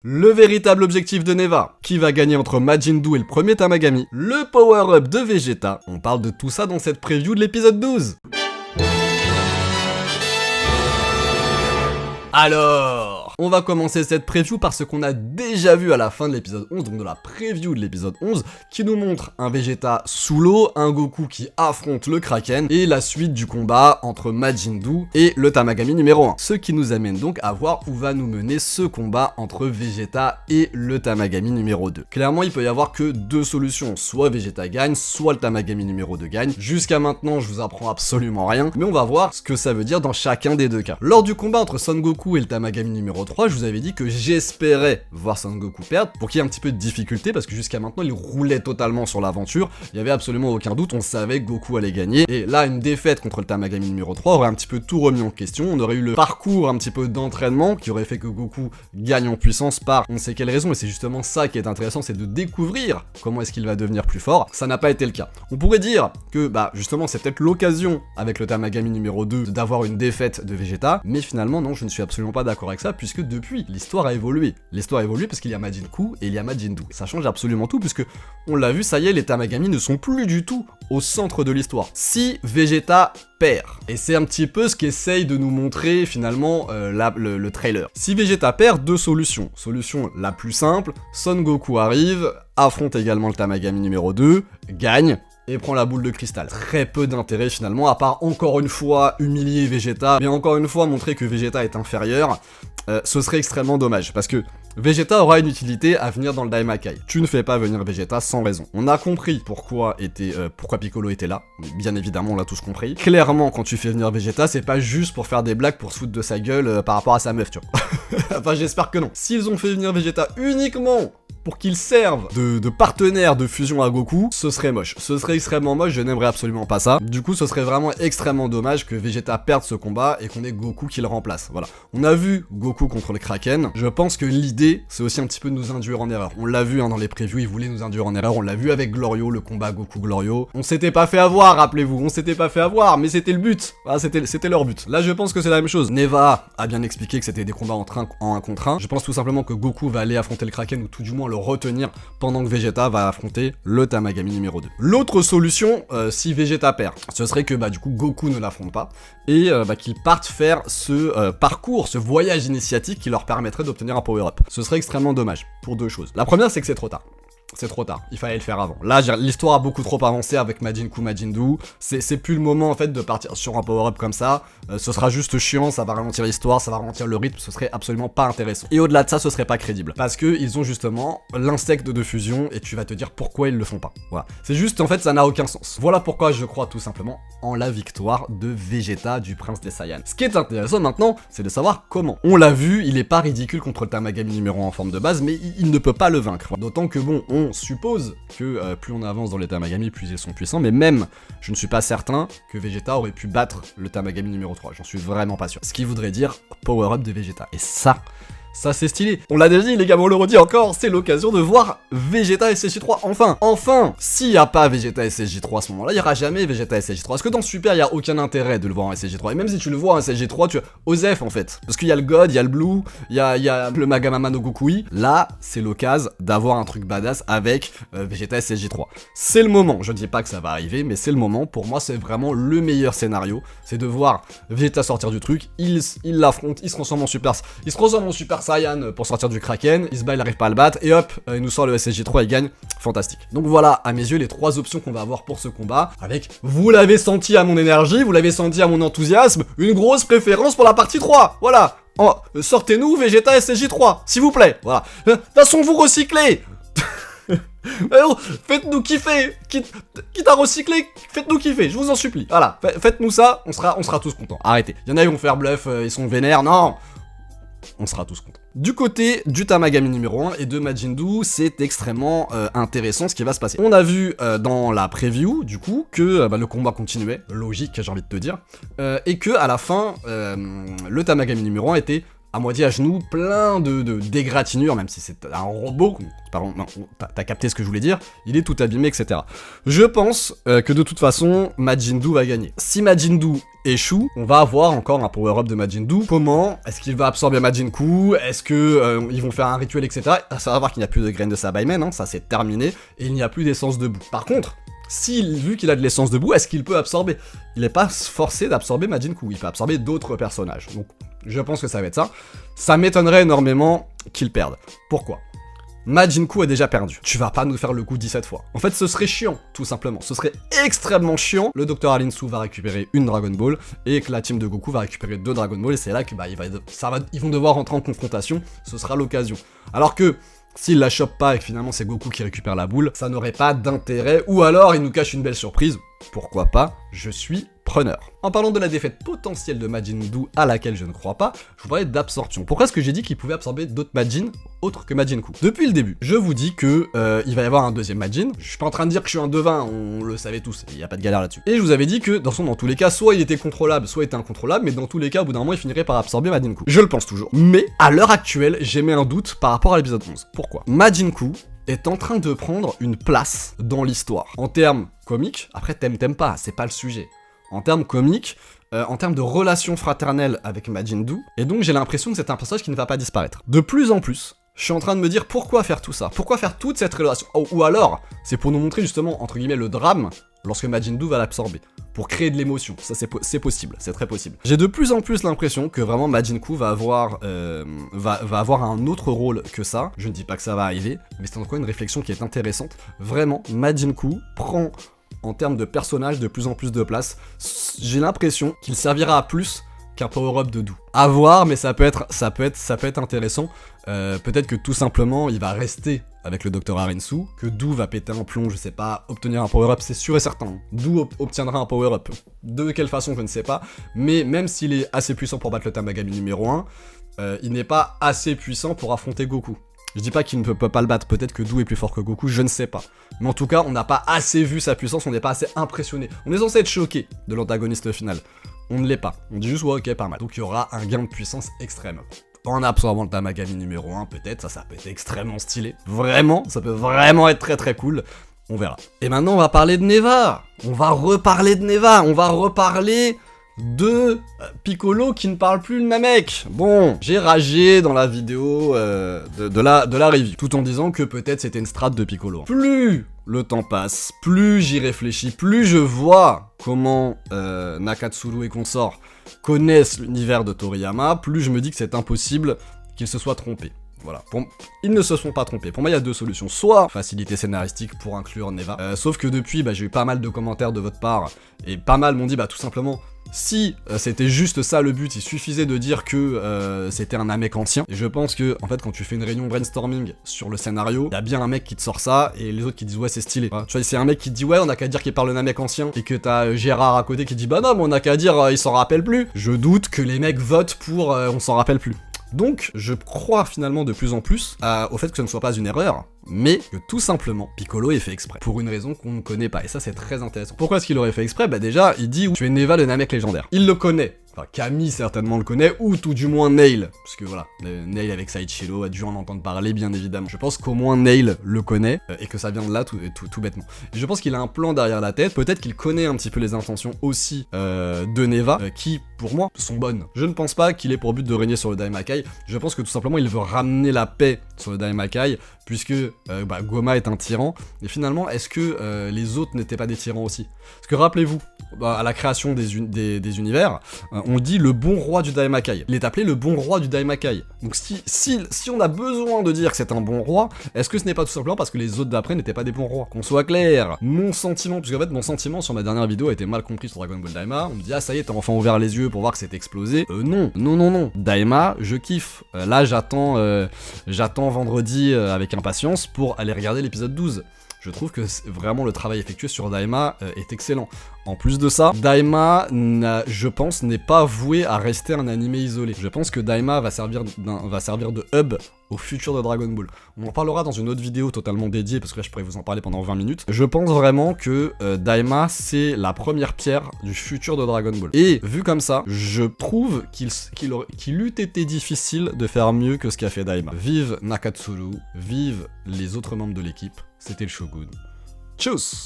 Le véritable objectif de Neva, qui va gagner entre Majin Buu et le premier Tamagami, le power-up de Vegeta, on parle de tout ça dans cette preview de l'épisode 12. Alors, on va commencer cette preview par ce qu'on a déjà vu à la fin de l'épisode 11, donc de la preview de l'épisode 11, qui nous montre un Vegeta sous l'eau, un Goku qui affronte le Kraken, et la suite du combat entre Majin Buu et le Tamagami numéro 1. Ce qui nous amène donc à voir où va nous mener ce combat entre Vegeta et le Tamagami numéro 2. Clairement, il peut y avoir que deux solutions, soit Vegeta gagne, soit le Tamagami numéro 2 gagne. Jusqu'à maintenant, je vous apprends absolument rien, mais on va voir ce que ça veut dire dans chacun des deux cas. Lors du combat entre Son Goku et le Tamagami numéro 3, je vous avais dit que j'espérais voir Son Goku perdre pour qu'il y ait un petit peu de difficulté parce que jusqu'à maintenant il roulait totalement sur l'aventure, il y avait absolument aucun doute, on savait que Goku allait gagner et là une défaite contre le Tamagami numéro 3 aurait un petit peu tout remis en question, on aurait eu le parcours un petit peu d'entraînement qui aurait fait que Goku gagne en puissance par on ne sait quelle raison et c'est justement ça qui est intéressant, c'est de découvrir comment est-ce qu'il va devenir plus fort, ça n'a pas été le cas. On pourrait dire que justement c'est peut-être l'occasion avec le Tamagami numéro 2 d'avoir une défaite de Vegeta, mais finalement non, je ne suis absolument pas d'accord avec ça puisque depuis l'histoire a évolué. L'histoire a évolué parce qu'il y a Majin Buu et il y a Majin Buu. Ça change absolument tout puisque on l'a vu, ça y est, les Tamagami ne sont plus du tout au centre de l'histoire. Si Vegeta perd, et c'est un petit peu ce qu'essaye de nous montrer finalement le trailer. Si Vegeta perd, deux solutions. Solution la plus simple, Son Goku arrive, affronte également le Tamagami numéro 2, gagne, et prend la boule de cristal. Très peu d'intérêt finalement, à part encore une fois humilier Vegeta, mais encore une fois montrer que Vegeta est inférieur, ce serait extrêmement dommage, parce que Vegeta aura une utilité à venir dans le Daimakai. Tu ne fais pas venir Vegeta sans raison. On a compris pourquoi Piccolo était là, bien évidemment on l'a tous compris. Clairement quand tu fais venir Vegeta, c'est pas juste pour faire des blagues pour se foutre de sa gueule par rapport à sa meuf, tu vois. Enfin j'espère que non. S'ils ont fait venir Vegeta uniquement pour qu'il serve de partenaire de fusion à Goku, ce serait moche. Ce serait extrêmement moche, je n'aimerais absolument pas ça. Du coup, ce serait vraiment extrêmement dommage que Vegeta perde ce combat et qu'on ait Goku qui le remplace. Voilà. On a vu Goku contre le Kraken. Je pense que l'idée, c'est aussi un petit peu de nous induire en erreur. On l'a vu dans les previews, ils voulaient nous induire en erreur. On l'a vu avec Glorio, le combat Goku-Glorio. On s'était pas fait avoir, rappelez-vous. On s'était pas fait avoir, mais c'était le but. Voilà, c'était leur but. Là, je pense que c'est la même chose. Neva a bien expliqué que c'était des combats en 1 contre 1. Je pense tout simplement que Goku va aller affronter le Kraken ou tout du moins le retenir pendant que Vegeta va affronter le Tamagami numéro 2. L'autre solution, si Vegeta perd, ce serait que du coup Goku ne l'affronte pas et qu'ils partent faire ce parcours, ce voyage initiatique qui leur permettrait d'obtenir un power-up. Ce serait extrêmement dommage pour deux choses. La première, c'est que c'est trop tard. C'est trop tard, il fallait le faire avant. Là, l'histoire a beaucoup trop avancé avec Majin Buu, Majin Buu. C'est plus le moment en fait de partir sur un power-up comme ça. Ce sera juste chiant, ça va ralentir l'histoire, ça va ralentir le rythme, ce serait absolument pas intéressant. Et au-delà de ça, ce serait pas crédible. Parce que ils ont justement l'insecte de fusion et tu vas te dire pourquoi ils le font pas. Voilà. C'est juste, en fait, ça n'a aucun sens. Voilà pourquoi je crois tout simplement en la victoire de Vegeta, du prince des Saiyans. Ce qui est intéressant maintenant, c'est de savoir comment. On l'a vu, il est pas ridicule contre le Tamagami numéro 1 en forme de base, mais il ne peut pas le vaincre. D'autant que bon, on suppose que plus on avance dans les Tamagami, plus ils sont puissants, mais même, je ne suis pas certain que Vegeta aurait pu battre le Tamagami numéro 3, j'en suis vraiment pas sûr. Ce qui voudrait dire power-up de Vegeta, et ça c'est stylé. On l'a déjà dit les gars, mais on le redit encore, c'est l'occasion de voir Vegeta SSJ3, enfin. S'il n'y a pas Vegeta SSJ3 à ce moment-là, il n'y aura jamais Vegeta SSJ3. Est-ce que dans Super, il n'y a aucun intérêt de le voir en SSJ3? Et même si tu le vois en SSJ3, tu as Osef en fait. Parce qu'il y a le God, il y a le Blue, il y a le Magamama no Gokui. Là, c'est l'occasion d'avoir un truc badass avec Vegeta SSJ3. C'est le moment, je ne dis pas que ça va arriver, mais c'est le moment. Pour moi, c'est vraiment le meilleur scénario. C'est de voir Vegeta sortir du truc, il l'affronte, il se transforme en Super Saiyan pour sortir du Kraken, il se bat, il arrive pas à le battre, et hop, il nous sort le SSJ3, il gagne, fantastique. Donc voilà, à mes yeux, les trois options qu'on va avoir pour ce combat, avec, vous l'avez senti à mon énergie, vous l'avez senti à mon enthousiasme, une grosse préférence pour la partie 3, voilà. Sortez-nous Vegeta SSJ3, s'il vous plaît, voilà. De toute façon, vous recyclez. Alors, faites-nous kiffer, quitte à recycler, faites-nous kiffer, je vous en supplie, voilà, faites-nous ça, on sera tous contents, arrêtez. Il y en a qui vont faire bluff, ils sont vénères, non. On sera tous contents. Du côté du Tamagami numéro 1 et de Majin Buu, c'est extrêmement intéressant ce qui va se passer. On a vu dans la preview, du coup, que le combat continuait, logique j'ai envie de te dire, et que à la fin, le Tamagami numéro 1 était à moitié à genoux, plein d'égratignures, même si c'est un robot, pardon, non, t'as capté ce que je voulais dire, il est tout abîmé, etc. Je pense que de toute façon, Majin Buu va gagner. Si Majin Buu échoue, on va avoir encore un power-up de Majin Buu. Comment? Est-ce qu'il va absorber Majin Buu? Est-ce que ils vont faire un rituel, etc. À savoir qu'il n'y a plus de graines de Sabaimen, hein, ça c'est terminé, et il n'y a plus d'essence de Buu. Par contre, vu qu'il a de l'essence de Buu, est-ce qu'il peut absorber? Il n'est pas forcé d'absorber Majin Buu, il peut absorber d'autres personnages. Donc, je pense que ça va être ça. Ça m'étonnerait énormément qu'il perde. Pourquoi? Majin Buu a déjà perdu. Tu vas pas nous faire le coup 17 fois. En fait, ce serait chiant, tout simplement. Ce serait extrêmement chiant. Le Dr. Alinsu va récupérer une Dragon Ball et que la team de Goku va récupérer 2 Dragon Ball. Et c'est là que ils vont devoir rentrer en confrontation. Ce sera l'occasion. Alors que s'il la chope pas et que finalement c'est Goku qui récupère la boule, ça n'aurait pas d'intérêt. Ou alors il nous cache une belle surprise. Pourquoi pas? Je suis preneur. En parlant de la défaite potentielle de Majin Buu à laquelle je ne crois pas, je vous parlais d'absorption. Pourquoi est-ce que j'ai dit qu'il pouvait absorber d'autres Majin autres que Majin Buu? Depuis le début, je vous dis que il va y avoir un deuxième Majin. Je suis pas en train de dire que je suis un devin, on le savait tous, il y a pas de galère là-dessus. Et je vous avais dit que dans tous les cas, soit il était contrôlable, soit il était incontrôlable, mais dans tous les cas, au bout d'un moment, il finirait par absorber Majin Buu. Je le pense toujours. Mais à l'heure actuelle, j'émets un doute par rapport à l'épisode 11. Pourquoi? Majin Buu est en train de prendre une place dans l'histoire. En termes comiques, après t'aimes pas, c'est pas le sujet. En termes comiques, en termes de relations fraternelles avec Majin Buu, et donc j'ai l'impression que c'est un personnage qui ne va pas disparaître. De plus en plus, je suis en train de me dire pourquoi faire tout ça? Pourquoi faire toute cette relation? Ou alors, c'est pour nous montrer justement, entre guillemets, le drame lorsque Majin Buu va l'absorber. Pour créer de l'émotion, ça c'est possible, c'est très possible. J'ai de plus en plus l'impression que vraiment Majin Buu va avoir un autre rôle que ça. Je ne dis pas que ça va arriver, mais c'est encore une réflexion qui est intéressante. Vraiment, Majin Buu prend, en termes de personnage, de plus en plus de place. J'ai l'impression qu'il servira à plus qu'un power-up de Buu. À voir, mais ça peut être intéressant. Peut-être que tout simplement, il va rester avec le Dr. Arinsu, que Buu va péter un plomb, je sais pas, obtenir un power-up, c'est sûr et certain. Buu obtiendra un power-up. De quelle façon, je ne sais pas. Mais même s'il est assez puissant pour battre le Tamagami numéro 1, il n'est pas assez puissant pour affronter Goku. Je dis pas qu'il ne peut pas le battre, peut-être que Buu est plus fort que Goku, je ne sais pas. Mais en tout cas, on n'a pas assez vu sa puissance, on n'est pas assez impressionné. On est censé être choqué de l'antagoniste final. On ne l'est pas. On dit juste, ouais, ok, pas mal. Donc il y aura un gain de puissance extrême. En absorbant le Tamagami numéro 1, peut-être, ça peut être extrêmement stylé. Vraiment, ça peut vraiment être très très cool. On verra. Et maintenant, on va parler de Neva. On va reparler de Neva. On va reparler de Piccolo qui ne parle plus le Namek. Bon, j'ai ragé dans la vidéo de la review, tout en disant que peut-être c'était une strat de Piccolo. Plus le temps passe, plus j'y réfléchis, plus je vois comment Nakatsuru et consorts connaissent l'univers de Toriyama, plus je me dis que c'est impossible qu'ils se soient trompés. Voilà, ils ne se sont pas trompés. Pour moi, il y a deux solutions. Soit facilité scénaristique pour inclure Neva. Sauf que depuis, j'ai eu pas mal de commentaires de votre part, et pas mal m'ont dit, tout simplement, si c'était juste ça le but, il suffisait de dire que c'était un Namek ancien. Et je pense que, en fait, quand tu fais une réunion brainstorming sur le scénario, il y a bien un mec qui te sort ça, et les autres qui disent ouais, c'est stylé. Voilà. Tu vois, c'est un mec qui te dit ouais, on a qu'à dire qu'il parle le Namek ancien, et que t'as Gérard à côté qui dit bah non, mais on a qu'à dire il s'en rappelle plus. Je doute que les mecs votent pour on s'en rappelle plus. Donc, je crois finalement de plus en plus au fait que ce ne soit pas une erreur, mais que tout simplement, Piccolo ait fait exprès, pour une raison qu'on ne connaît pas, et ça c'est très intéressant. Pourquoi est-ce qu'il aurait fait exprès? Déjà, il dit tu es Neva le Namek légendaire. Il le connaît. Enfin, Camille certainement le connaît, ou tout du moins Nail, parce que voilà, Nail avec Saichiro a dû en entendre parler, bien évidemment. Je pense qu'au moins Nail le connaît, et que ça vient de là tout bêtement. Et je pense qu'il a un plan derrière la tête, peut-être qu'il connaît un petit peu les intentions aussi de Neva, qui, pour moi, sont bonnes. Je ne pense pas qu'il ait pour but de régner sur le Daimakai, je pense que tout simplement il veut ramener la paix sur le Daimakai, puisque Goma est un tyran, et finalement, est-ce que les autres n'étaient pas des tyrans aussi? Parce que rappelez-vous, à la création des univers, on dit le bon roi du Daimakai. Il est appelé le bon roi du Daimakai. Donc si on a besoin de dire que c'est un bon roi, est-ce que ce n'est pas tout simplement parce que les autres d'après n'étaient pas des bons rois? Qu'on soit clair, mon sentiment, puisqu'en fait mon sentiment sur ma dernière vidéo a été mal compris sur Dragon Ball Daima, on me dit ah ça y est, t'as enfin ouvert les yeux pour voir que c'est explosé. Non. Daima, je kiffe. Là j'attends vendredi avec impatience pour aller regarder l'épisode 12. je trouve que vraiment le travail effectué sur Daima est excellent. En plus de ça, Daima, je pense, n'est pas voué à rester un animé isolé. Je pense que Daima va servir de hub au futur de Dragon Ball. On en parlera dans une autre vidéo totalement dédiée, parce que là je pourrais vous en parler pendant 20 minutes. Je pense vraiment que Daima, c'est la première pierre du futur de Dragon Ball. Et vu comme ça, je trouve qu'il eût été difficile de faire mieux que ce qu'a fait Daima. Vive Nakatsuru, vive les autres membres de l'équipe, c'était le Shogun. Tchuss!